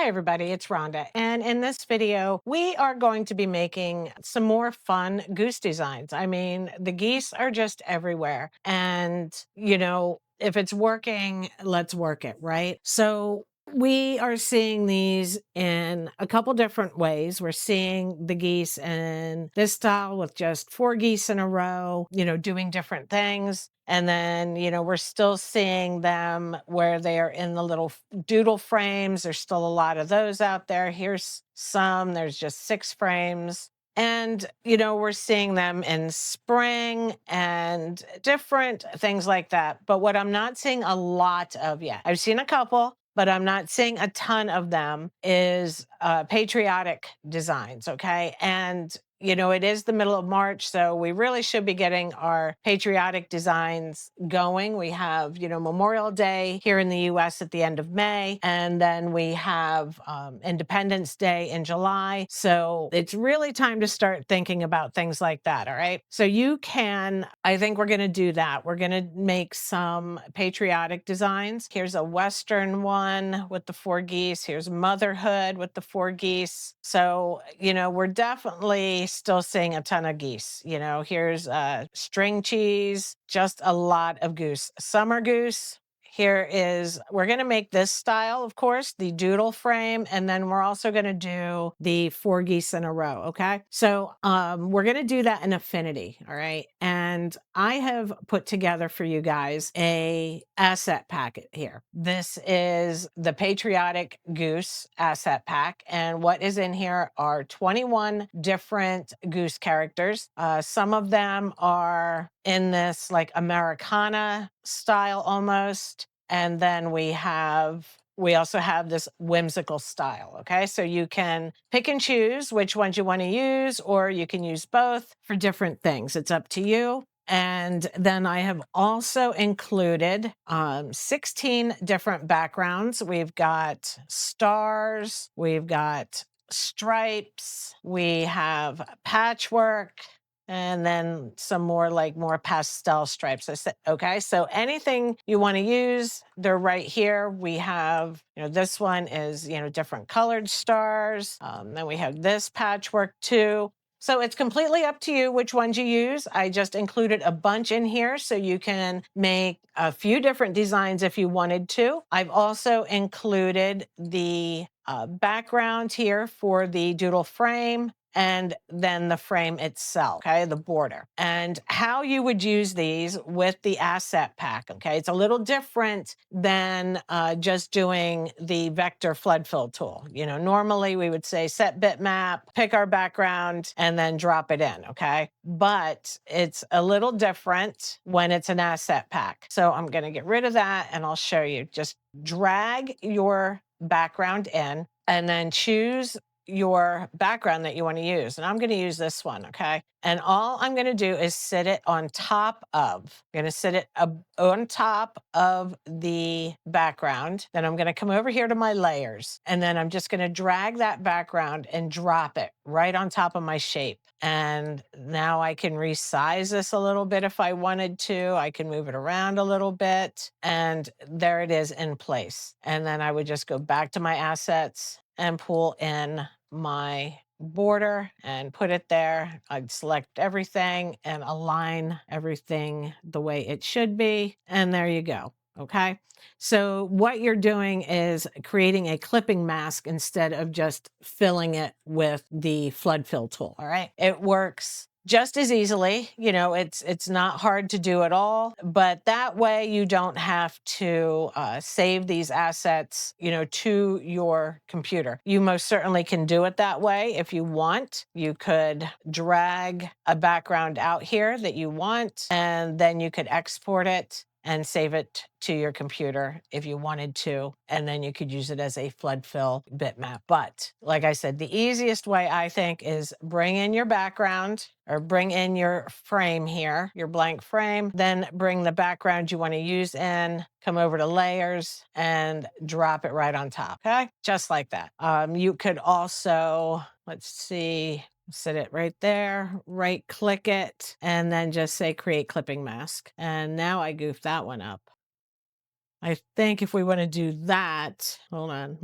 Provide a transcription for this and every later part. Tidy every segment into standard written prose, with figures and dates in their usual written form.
Hi everybody, it's Rhonda, and in this video we are going to be making some more fun goose designs. I mean, the geese are just everywhere, and if it's working, let's work it, right? So we are seeing these in a couple different ways. We're seeing the geese in this style with just four geese in a row, doing different things. And then, we're still seeing them where they are in the little doodle frames. There's still a lot of those out there. Here's some, there's just 6 frames. And, we're seeing them in spring and different things like that. But what I'm not seeing a lot of yet, I've seen a couple, but I'm not seeing a ton of them, is patriotic designs. Okay. And it is the middle of March, so we really should be getting our patriotic designs going. We have, Memorial Day here in the US at the end of May, and then we have Independence Day in July. So it's really time to start thinking about things like that. All right. So I think we're going to do that. We're going to make some patriotic designs. Here's a Western one with the 4 geese. Here's motherhood with the 4 geese. So, we're definitely still seeing a ton of geese. Here's string cheese, just a lot of goose. Summer goose. We're going to make this style, of course, the doodle frame, and then we're also going to do the 4 geese in a row. Okay. So we're going to do that in Affinity. All right. And I have put together for you guys a asset packet here. This is the Patriotic Goose asset pack. And what is in here are 21 different goose characters. Some of them are in this like Americana style almost. And then we also have this whimsical style. Okay. So you can pick and choose which ones you want to use, or you can use both for different things. It's up to you. And then I have also included 16 different backgrounds. We've got stars, we've got stripes, we have patchwork, and then some more pastel stripes. I said, okay, so anything you want to use, they're right here. We have, this one is, different colored stars. Then we have this patchwork too. So it's completely up to you which ones you use. I just included a bunch in here so you can make a few different designs if you wanted to. I've also included the background here for the doodle frame, and then the frame itself, okay, the border. And how you would use these with the asset pack, okay? It's a little different than just doing the vector flood fill tool. Normally we would say set bitmap, pick our background, and then drop it in, okay? But it's a little different when it's an asset pack. So I'm gonna get rid of that and I'll show you. Just drag your background in and then choose your background that you want to use. And I'm going to use this one. Okay. And all I'm going to do is sit it on top of, I'm going to sit it on top of the background. Then I'm going to come over here to my layers, and then I'm just going to drag that background and drop it right on top of my shape. And now I can resize this a little bit if I wanted to. I can move it around a little bit, and there it is in place. And then I would just go back to my assets and pull in my border and put it there. I'd select everything and align everything the way it should be. And there you go. Okay. So what you're doing is creating a clipping mask instead of just filling it with the flood fill tool. All right. It works just as easily. It's not hard to do at all, but that way you don't have to save these assets, to your computer. You most certainly can do it that way if you want. You could drag a background out here that you want, and then you could export it and save it to your computer if you wanted to. And then you could use it as a flood fill bitmap. But like I said, the easiest way I think is bring in your background, or bring in your frame here, your blank frame, then bring the background you want to use in, come over to layers and drop it right on top. Okay. Just like that. You could also, let's see, sit it right there, right click it, and then just say create clipping mask. And now I goofed that one up. I think if we want to do that, hold on,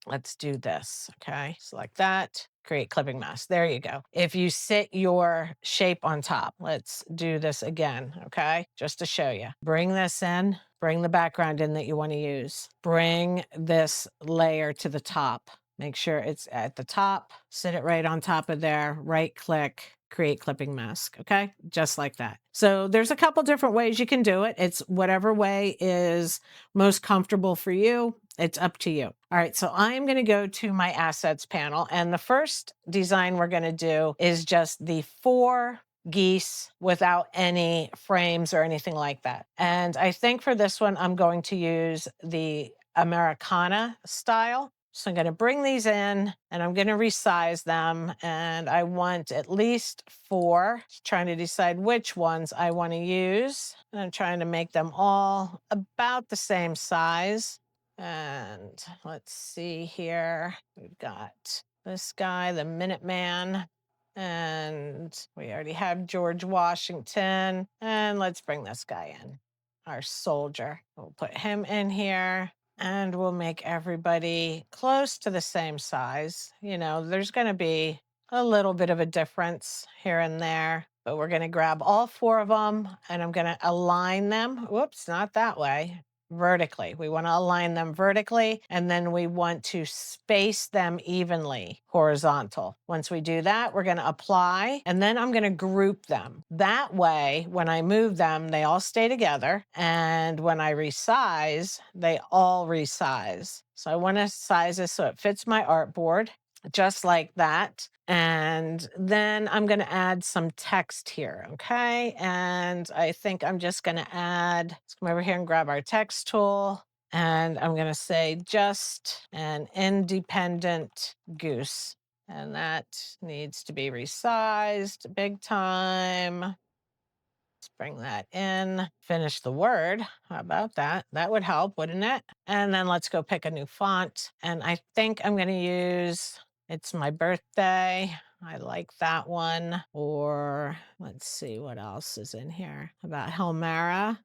let's do this. Okay. Select that, create clipping mask. There you go. If you sit your shape on top, let's do this again. Okay. Just to show you, bring this in, bring the background in that you want to use, bring this layer to the top. Make sure it's at the top, sit it right on top of there, right click, create clipping mask. Okay. Just like that. So there's a couple different ways you can do it. It's whatever way is most comfortable for you. It's up to you. All right. So I'm going to go to my assets panel. And the first design we're going to do is just the four geese without any frames or anything like that. And I think for this one, I'm going to use the Americana style. So I'm going to bring these in and I'm going to resize them. And I want at least four, trying to decide which ones I want to use. And I'm trying to make them all about the same size. And let's see here. We've got this guy, the Minuteman. And we already have George Washington. And let's bring this guy in, our soldier. We'll put him in here. And we'll make everybody close to the same size. You know, there's going to be a little bit of a difference here and there, but we're going to grab all four of them and I'm going to align them. Whoops, not that way. Vertically. We want to align them vertically and then we want to space them evenly horizontal. Once we do that, we're going to apply and then I'm going to group them. That way, when I move them, they all stay together. And when I resize, they all resize. So I want to size this so it fits my artboard, just like that. And then I'm going to add some text here, okay? And I think I'm just going to add, let's come over here and grab our text tool. And I'm going to say just an independent goose. And that needs to be resized big time. Let's bring that in, finish the word. How about that? That would help, wouldn't it? And then let's go pick a new font. And I think I'm going to use, it's my birthday. I like that one. Or let's see what else is in here. How about Helmera?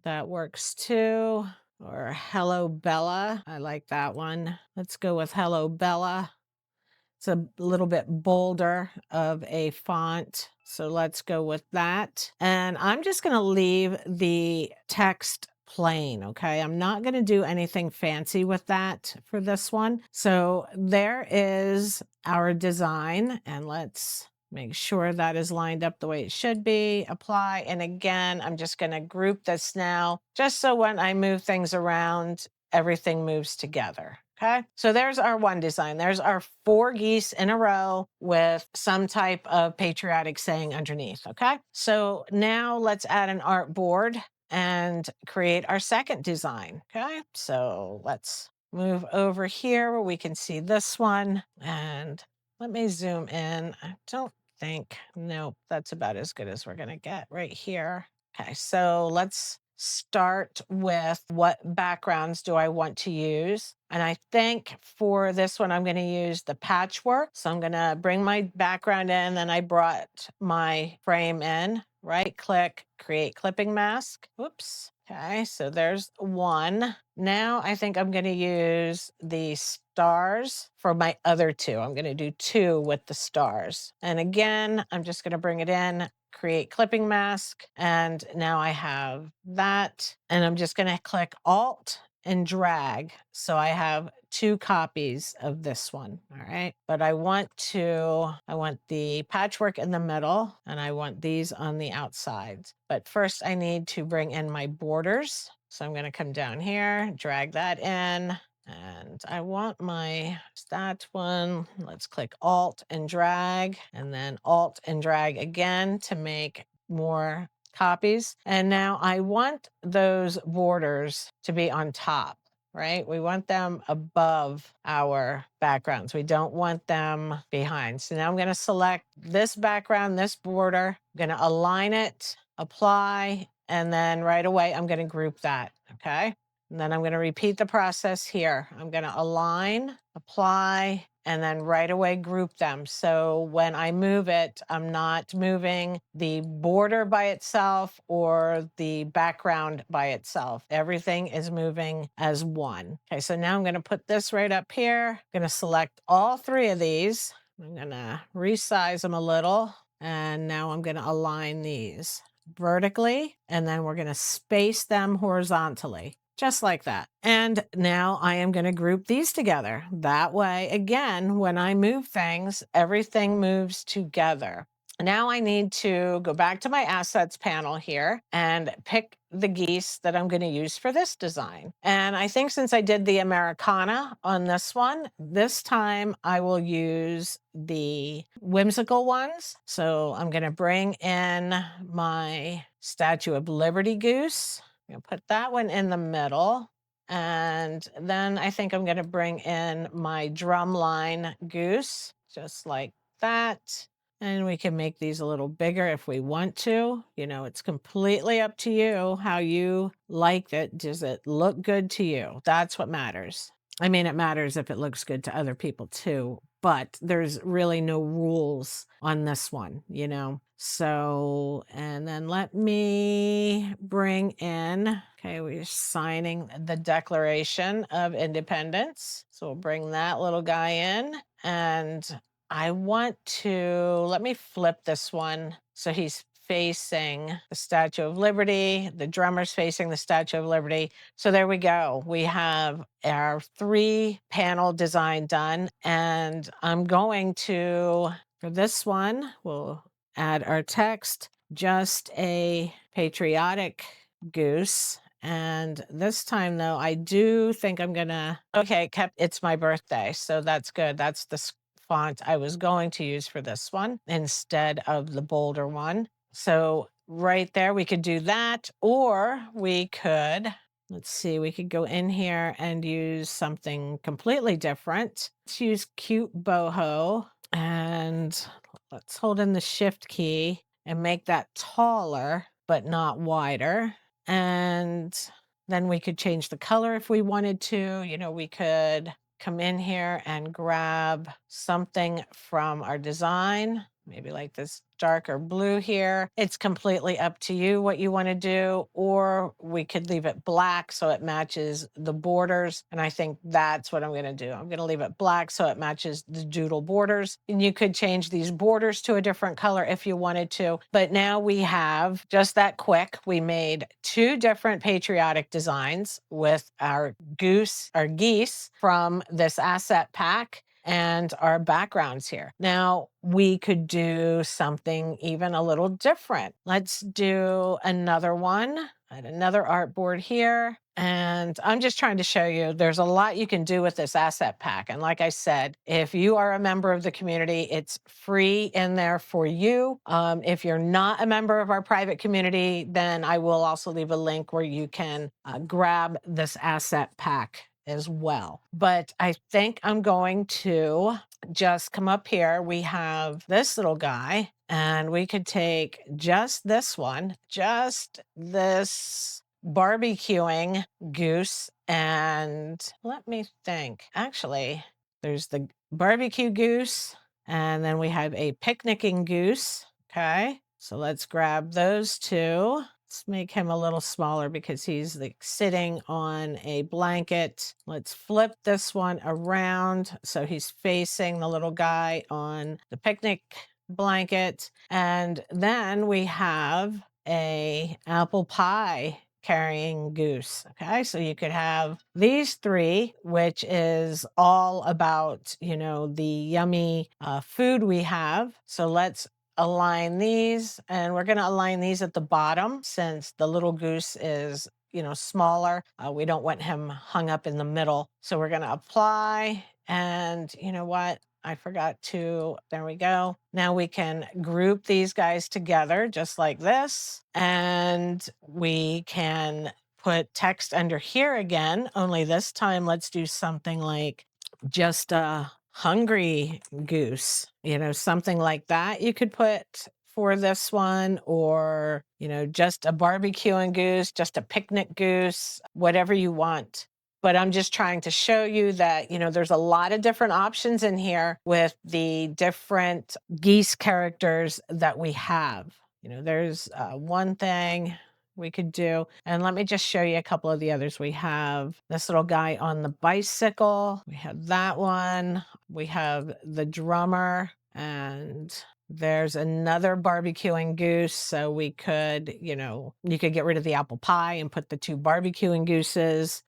That works too. Or Hello Bella. I like that one. Let's go with Hello Bella. It's a little bit bolder of a font. So let's go with that. And I'm just going to leave the text plain, okay? I'm not going to do anything fancy with that for this one. So there is our design. And let's make sure that is lined up the way it should be. Apply. And again, I'm just going to group this now, just so when I move things around, everything moves together. Okay, so there's our one design. There's our four geese in a row with some type of patriotic saying underneath. Okay, so now let's add an artboard and create our second design. Okay, so let's move over here where we can see this one. And let me zoom in. I don't think, nope, that's about as good as we're going to get right here. Okay, so let's start with what backgrounds do I want to use. And I think for this one, I'm going to use the patchwork. So I'm going to bring my background in, then I brought my frame in, right click, create clipping mask. Whoops. Okay, so there's one. Now I think I'm going to use the stars for my other two. I'm going to do two with the stars. And again, I'm just going to bring it in, create clipping mask. And now I have that. And I'm just going to click Alt and drag. So I have two copies of this one. All right. But I want the patchwork in the middle and I want these on the outsides. But first I need to bring in my borders. So I'm going to come down here, drag that in. And I want that one. Let's click Alt and drag, and then Alt and drag again to make more copies. And now I want those borders to be on top, right? We want them above our backgrounds. We don't want them behind. So now I'm going to select this background, this border. I'm going to align it, apply, and then right away I'm going to group that, okay? And then I'm going to repeat the process here. I'm going to align, apply, and then right away group them. So when I move it, I'm not moving the border by itself or the background by itself. Everything is moving as one. Okay, so now I'm going to put this right up here. I'm going to select all three of these. I'm going to resize them a little. And now I'm going to align these vertically, and then we're going to space them horizontally. Just like that. And now I am going to group these together. That way, again, when I move things, everything moves together. Now I need to go back to my assets panel here and pick the geese that I'm going to use for this design. And I think since I did the Americana on this one, this time I will use the whimsical ones. So I'm going to bring in my Statue of Liberty goose. I'm going to put that one in the middle. And then I think I'm going to bring in my drumline goose, just like that. And we can make these a little bigger if we want to. You know, it's completely up to you how you like it. Does it look good to you? That's what matters. I mean, it matters if it looks good to other people too, but there's really no rules on this one, you know? So, and then let me bring in, okay, we're signing the Declaration of Independence. So we'll bring that little guy in, and I want to, let me flip this one so he's facing the Statue of Liberty, the drummer's facing the Statue of Liberty. So there we go. We have our 3-panel design done, and I'm going to, for this one, we'll add our text, just a patriotic goose. And this time though, I do think I'm gonna, okay, it's my birthday. So that's good. That's the font I was going to use for this one instead of the bolder one. So right there, we could do that, or we could, let's see, we could go in here and use something completely different. Let's use cute boho, and let's hold in the shift key and make that taller, but not wider. And then we could change the color if we wanted to. You know, we could come in here and grab something from our design, maybe like this darker blue here. It's completely up to you what you want to do, or we could leave it black so it matches the borders. And I think that's what I'm going to do. I'm going to leave it black so it matches the doodle borders. And you could change these borders to a different color if you wanted to. But now we have just that quick. We made 2 different patriotic designs with our geese from this asset pack and our backgrounds here. Now we could do something even a little different. Let's do another one. Add another artboard here. And I'm just trying to show you there's a lot you can do with this asset pack. And like I said, if you are a member of the community, it's free in there for you. If you're not a member of our private community, then I will also leave a link where you can grab this asset pack as well. But I think I'm going to just come up here. We have this little guy, and we could take just this one, just this barbecuing goose. And let me think. Actually, there's the barbecue goose, and then we have a picnicking goose. Okay, so let's grab those 2. Let's make him a little smaller because he's like sitting on a blanket. Let's flip this one around so he's facing the little guy on the picnic blanket. And then we have a apple pie carrying goose. Okay, so you could have these 3, which is all about, you know, the yummy food we have. So let's align these, and we're going to align these at the bottom since the little goose is, you know, smaller. We don't want him hung up in the middle. So we're going to apply, and you know what? I forgot to, there we go. Now we can group these guys together just like this, and we can put text under here again, only this time let's do something like just a hungry goose, you know, something like that you could put for this one, or, you know, just a barbecuing goose, just a picnic goose, whatever you want. but I'm just trying to show you that, there's a lot of different options in here with the different geese characters that we have. There's one thing we could do. And let me just show you a couple of the others. We have this little guy on the bicycle. We have that one. We have the drummer, and there's another barbecuing goose. So we could, you could get rid of the apple pie and put the two barbecuing gooses.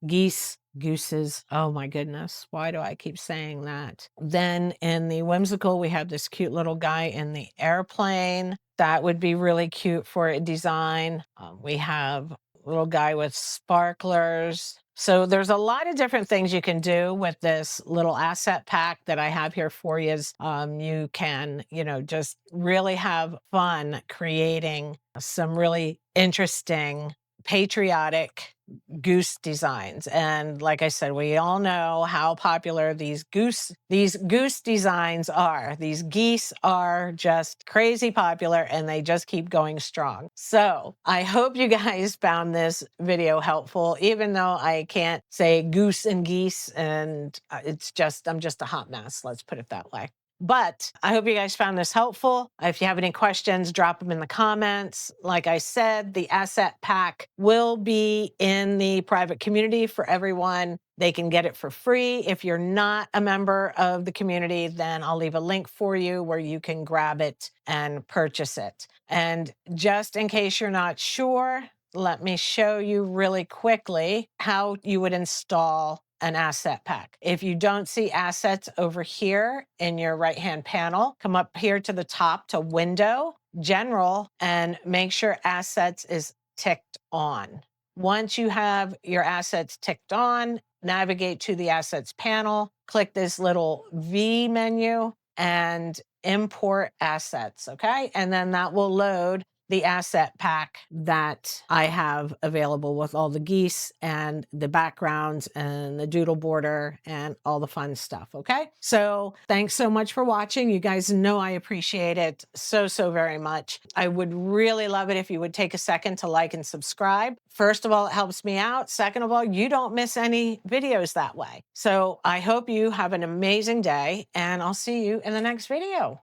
Oh my goodness. Why do I keep saying that? Then in the whimsical, we have this cute little guy in the airplane. That would be really cute for a design. We have a little guy with sparklers. So there's a lot of different things you can do with this little asset pack that I have here for you. You can, just really have fun creating some really interesting patriotic goose designs. And like I said, we all know how popular these goose designs are. These geese are just crazy popular, and they just keep going strong. So I hope you guys found this video helpful, even though I can't say goose and geese, and I'm just a hot mess. Let's put it that way. But I hope you guys found this helpful. If you have any questions, drop them in the comments. Like I said, the asset pack will be in the private community for everyone. They can get it for free. If you're not a member of the community, then I'll leave a link for you where you can grab it and purchase it. And just in case you're not sure, let me show you really quickly how you would install an asset pack. If you don't see assets over here in your right-hand panel, come up here to the top to Window, General, and make sure Assets is ticked on. Once you have your assets ticked on, navigate to the Assets panel, click this little V menu, and import assets, okay? And then that will load the asset pack that I have available with all the geese and the backgrounds and the doodle border and all the fun stuff, okay? So thanks so much for watching. You guys know I appreciate it so very much. I would really love it if you would take a second to like and subscribe. First of all, it helps me out. Second of all, you don't miss any videos that way. So I hope you have an amazing day, and I'll see you in the next video.